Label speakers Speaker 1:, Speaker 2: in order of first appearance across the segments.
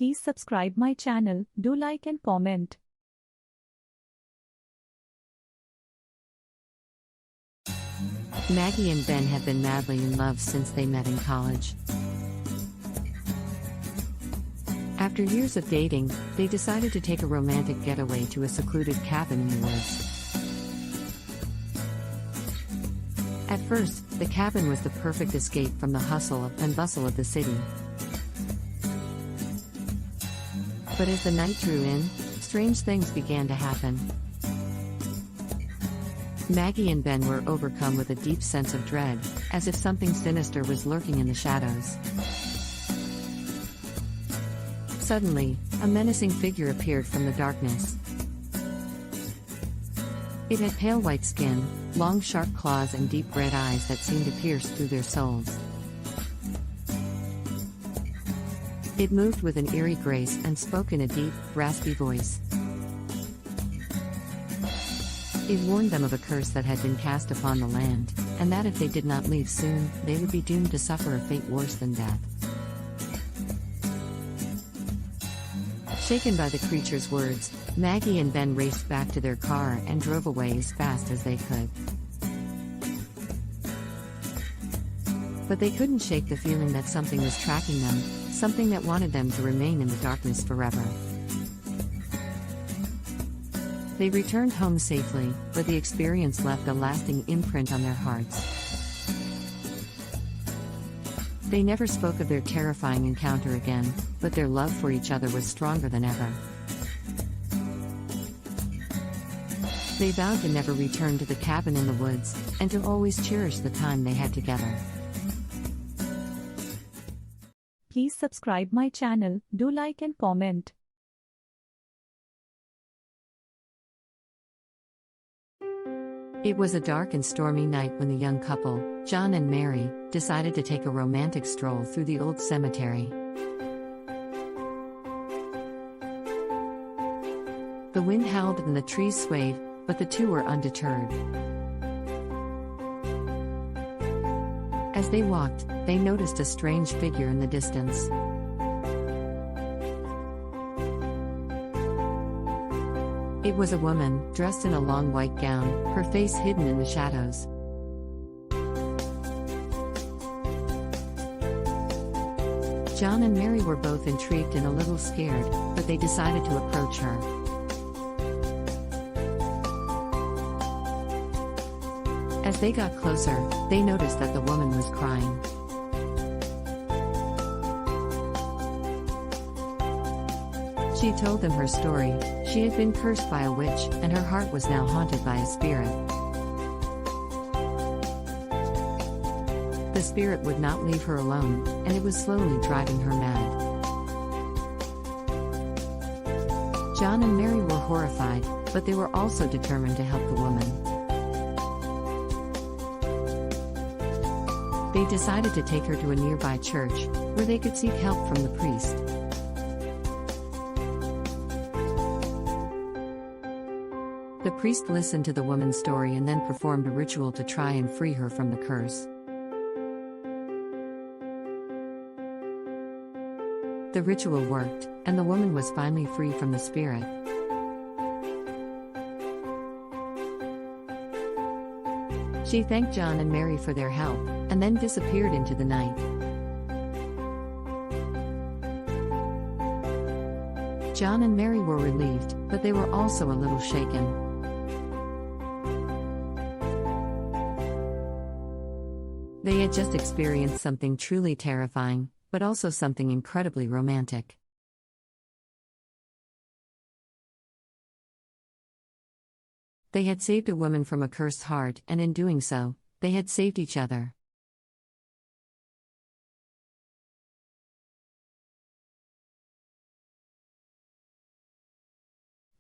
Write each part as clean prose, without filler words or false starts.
Speaker 1: Please subscribe my channel, do like and comment.
Speaker 2: Maggie and Ben have been madly in love since they met in college. After years of dating, they decided to take a romantic getaway to a secluded cabin in the woods. At first, the cabin was the perfect escape from the hustle and bustle of the city. But as the night drew in, strange things began to happen. Maggie and Ben were overcome with a deep sense of dread, as if something sinister was lurking in the shadows. Suddenly, a menacing figure appeared from the darkness. It had pale white skin, long sharp claws and deep red eyes that seemed to pierce through their souls. It moved with an eerie grace and spoke in a deep, raspy voice. It warned them of a curse that had been cast upon the land, and that if they did not leave soon, they would be doomed to suffer a fate worse than death. Shaken by the creature's words, Maggie and Ben raced back to their car and drove away as fast as they could. But they couldn't shake the feeling that something was tracking them, something that wanted them to remain in the darkness forever. They returned home safely, but the experience left a lasting imprint on their hearts. They never spoke of their terrifying encounter again, but their love for each other was stronger than ever. They vowed to never return to the cabin in the woods, and to always cherish the time they had together.
Speaker 1: Please subscribe my channel, do like and comment.
Speaker 2: It was a dark and stormy night when the young couple, John and Mary, decided to take a romantic stroll through the old cemetery. The wind howled and the trees swayed, but the two were undeterred. As they walked, they noticed a strange figure in the distance. It was a woman, dressed in a long white gown, her face hidden in the shadows. John and Mary were both intrigued and a little scared, but they decided to approach her. As they got closer, they noticed that the woman was crying. She told them her story. She had been cursed by a witch, and her heart was now haunted by a spirit. The spirit would not leave her alone, and it was slowly driving her mad. John and Mary were horrified, but they were also determined to help the woman. They decided to take her to a nearby church, where they could seek help from the priest. The priest listened to the woman's story and then performed a ritual to try and free her from the curse. The ritual worked, and the woman was finally free from the spirit. She thanked John and Mary for their help, and then disappeared into the night. John and Mary were relieved, but they were also a little shaken. They had just experienced something truly terrifying, but also something incredibly romantic. They had saved a woman from a cursed heart, and in doing so, they had saved each other.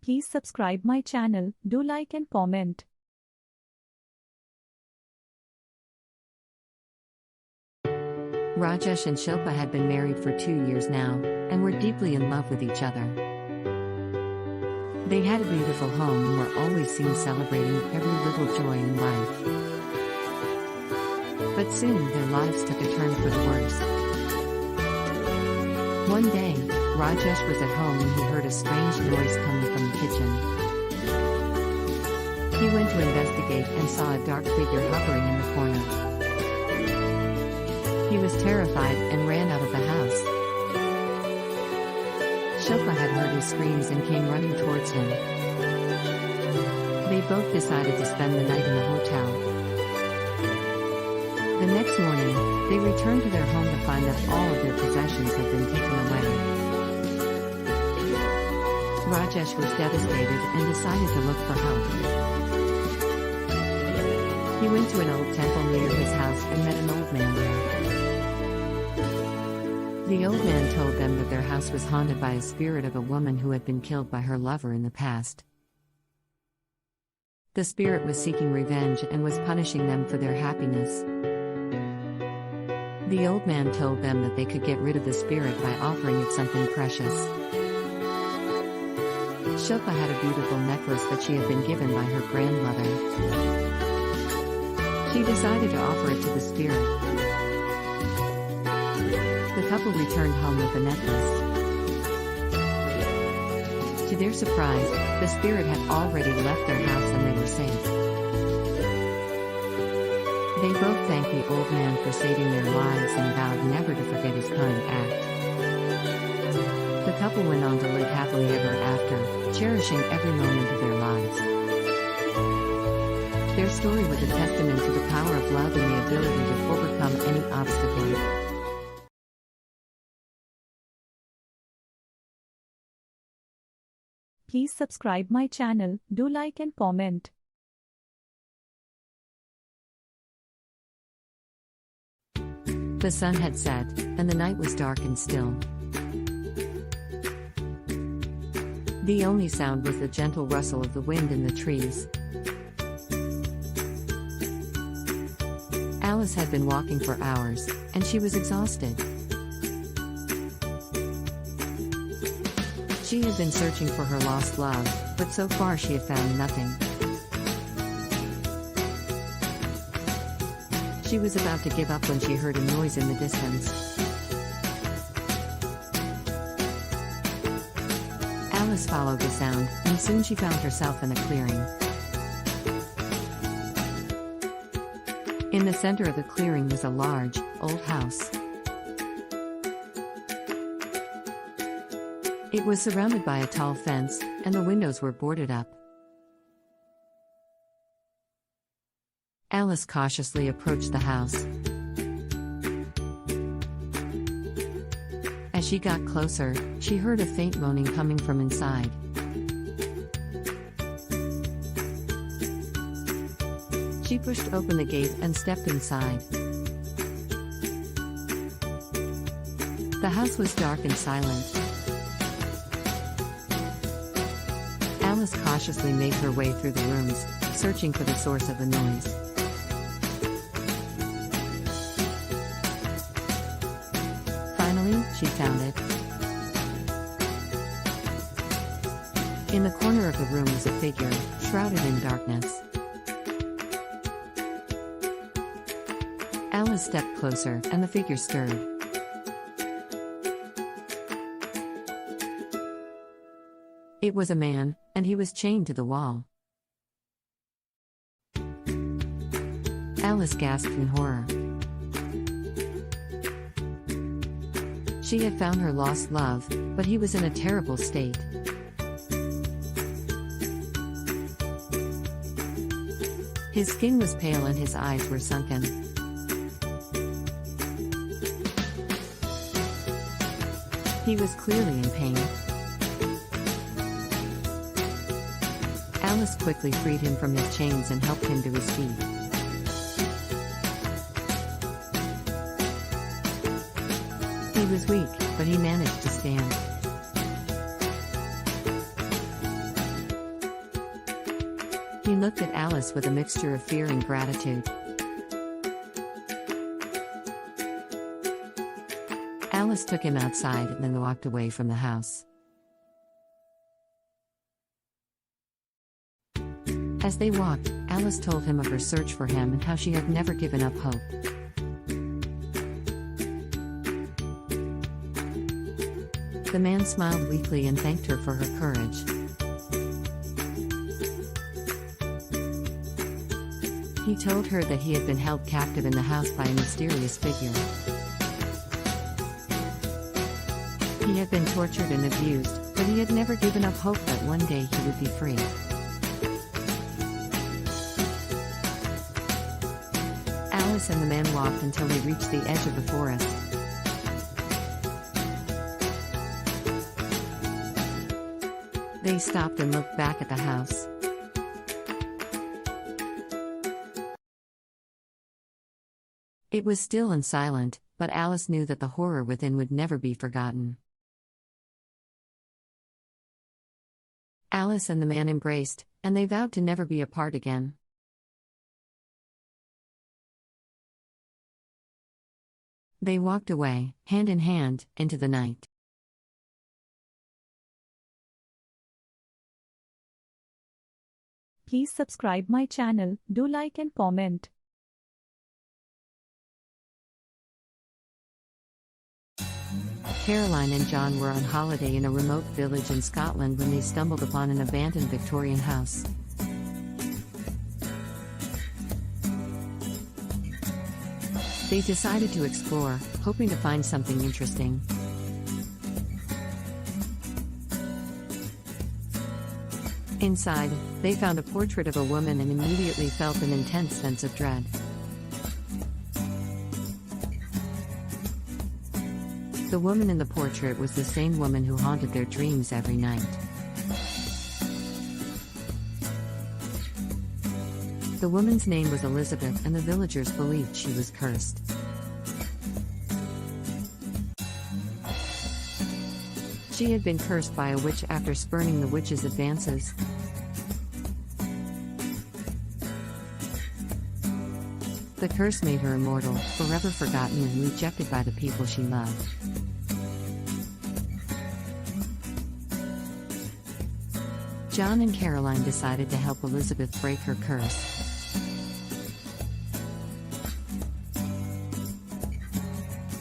Speaker 1: Please subscribe my channel, do like and comment.
Speaker 2: Rajesh and Shilpa had been married for 2 years now, and were deeply in love with each other. They had a beautiful home and were always seen celebrating every little joy in life. But soon their lives took a turn for the worse. One day, Rajesh was at home when he heard a strange noise coming from the kitchen. He went to investigate and saw a dark figure hovering in the corner. He was terrified and ran out of the house. Shilpa had heard his screams and came running towards him. They both decided to spend the night in the hotel. The next morning, they returned to their home to find that all of their possessions had been taken away. Rajesh was devastated and decided to look for help. He went to an old temple near his house and met an old man there. The old man told them that their house was haunted by a spirit of a woman who had been killed by her lover in the past. The spirit was seeking revenge and was punishing them for their happiness. The old man told them that they could get rid of the spirit by offering it something precious. Shilpa had a beautiful necklace that she had been given by her grandmother. She decided to offer it to the spirit. The couple returned home with the necklace. To their surprise, the spirit had already left their house and they were safe. They both thanked the old man for saving their lives and vowed never to forget his kind act. The couple went on to live happily ever after, cherishing every moment of their lives. Their story was a testament to the power of love and the ability to overcome any obstacle.
Speaker 1: Please subscribe my channel, do like and comment.
Speaker 2: The sun had set, and the night was dark and still. The only sound was the gentle rustle of the wind in the trees. Alice had been walking for hours, and she was exhausted. She had been searching for her lost love, but so far she had found nothing. She was about to give up when she heard a noise in the distance. Alice followed the sound, and soon she found herself in a clearing. In the center of the clearing was a large, old house. It was surrounded by a tall fence, and the windows were boarded up. Alice cautiously approached the house. As she got closer, she heard a faint moaning coming from inside. She pushed open the gate and stepped inside. The house was dark and silent. Alice cautiously made her way through the rooms, searching for the source of the noise. Finally, she found it. In the corner of the room was a figure, shrouded in darkness. Alice stepped closer, and the figure stirred. It was a man, and he was chained to the wall. Alice gasped in horror. She had found her lost love, but he was in a terrible state. His skin was pale and his eyes were sunken. He was clearly in pain. Alice quickly freed him from his chains and helped him to his feet. He was weak, but he managed to stand. He looked at Alice with a mixture of fear and gratitude. Alice took him outside and then walked away from the house. As they walked, Alice told him of her search for him and how she had never given up hope. The man smiled weakly and thanked her for her courage. He told her that he had been held captive in the house by a mysterious figure. He had been tortured and abused, but he had never given up hope that one day he would be free. Alice and the man walked until they reached the edge of the forest. They stopped and looked back at the house. It was still and silent, but Alice knew that the horror within would never be forgotten. Alice and the man embraced, and they vowed to never be apart again. They walked away, hand in hand, into the night.
Speaker 1: Please subscribe my channel, do like and comment.
Speaker 2: Caroline and John were on holiday in a remote village in Scotland when they stumbled upon an abandoned Victorian house. They decided to explore, hoping to find something interesting. Inside, they found a portrait of a woman and immediately felt an intense sense of dread. The woman in the portrait was the same woman who haunted their dreams every night. The woman's name was Elizabeth, and the villagers believed she was cursed. She had been cursed by a witch after spurning the witch's advances. The curse made her immortal, forever forgotten and rejected by the people she loved. John and Caroline decided to help Elizabeth break her curse.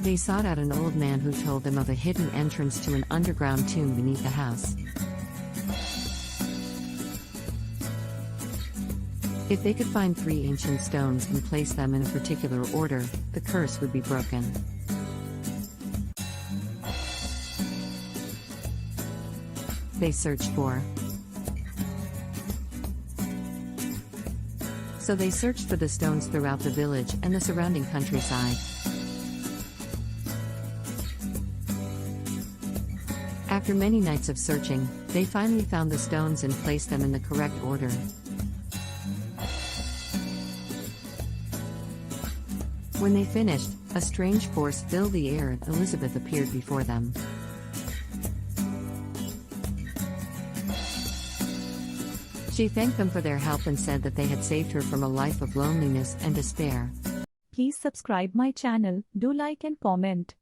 Speaker 2: They sought out an old man who told them of a hidden entrance to an underground tomb beneath the house. If they could find 3 ancient stones and place them in a particular order, the curse would be broken. They searched for. So they searched for the stones throughout the village and the surrounding countryside. After many nights of searching, they finally found the stones and placed them in the correct order. When they finished, a strange force filled the air and Elizabeth appeared before them. She thanked them for their help and said that they had saved her from a life of loneliness and despair.
Speaker 1: Please subscribe my channel, do like and comment.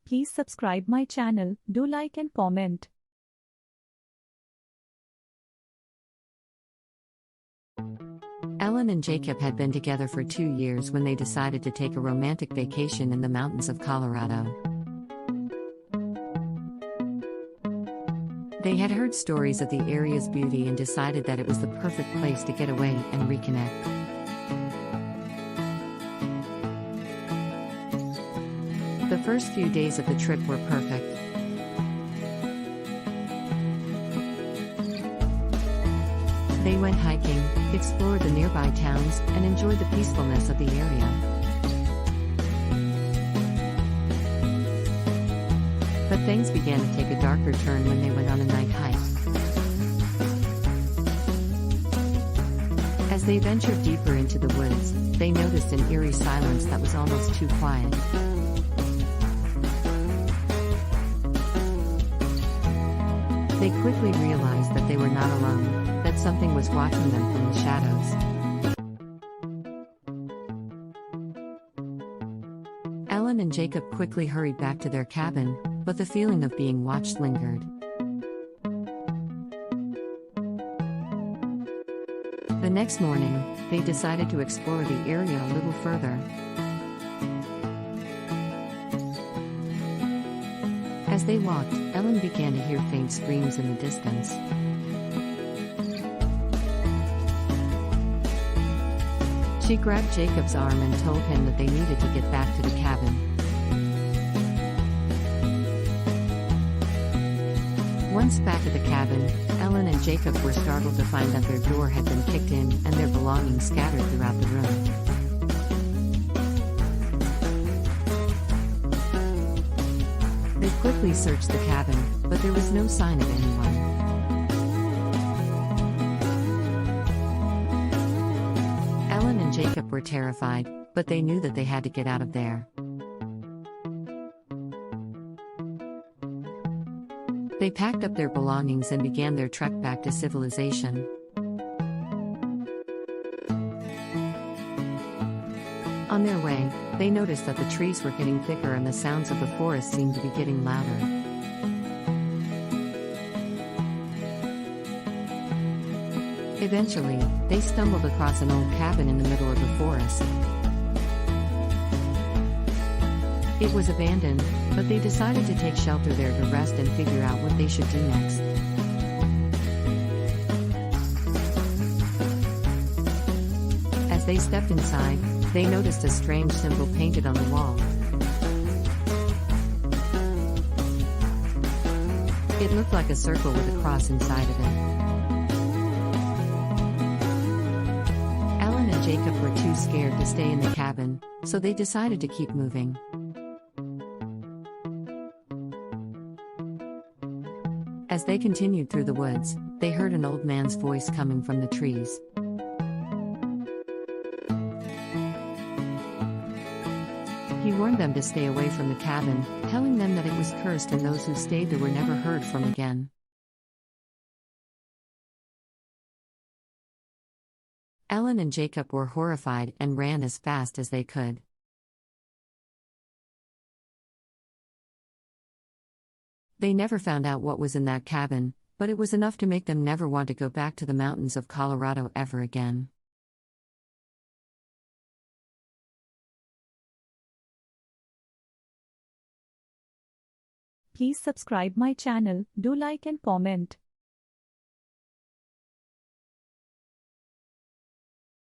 Speaker 1: Please subscribe my channel, do like and comment.
Speaker 2: Ellen and Jacob had been together for 2 years when they decided to take a romantic vacation in the mountains of Colorado. They had heard stories of the area's beauty and decided that it was the perfect place to get away and reconnect. The first few days of the trip were perfect. They went hiking, explored the nearby towns, and enjoyed the peacefulness of the area. But things began to take a darker turn when they went on a night hike. As they ventured deeper into the woods, they noticed an eerie silence that was almost too quiet. They quickly realized that they were not alone, that something was watching them from the shadows. Ellen and Jacob quickly hurried back to their cabin, but the feeling of being watched lingered. The next morning, they decided to explore the area a little further. As they walked, Ellen began to hear faint screams in the distance. She grabbed Jacob's arm and told him that they needed to get back to the cabin. Once back at the cabin, Ellen and Jacob were startled to find that their door had been kicked in and their belongings scattered throughout the room. They quickly searched the cabin, but there was no sign of anyone. Ellen and Jacob were terrified, but they knew that they had to get out of there. They packed up their belongings and began their trek back to civilization. On their way, they noticed that the trees were getting thicker and the sounds of the forest seemed to be getting louder. Eventually, they stumbled across an old cabin in the middle of the forest. It was abandoned, but they decided to take shelter there to rest and figure out what they should do next. As they stepped inside, they noticed a strange symbol painted on the wall. It looked like a circle with a cross inside of it. Ellen and Jacob were too scared to stay in the cabin, so they decided to keep moving. As they continued through the woods, they heard an old man's voice coming from the trees. He warned them to stay away from the cabin, telling them that it was cursed and those who stayed there were never heard from again. Ellen and Jacob were horrified and ran as fast as they could. They never found out what was in that cabin, but it was enough to make them never want to go back to the mountains of Colorado ever again.
Speaker 1: Please subscribe my channel, do like and comment.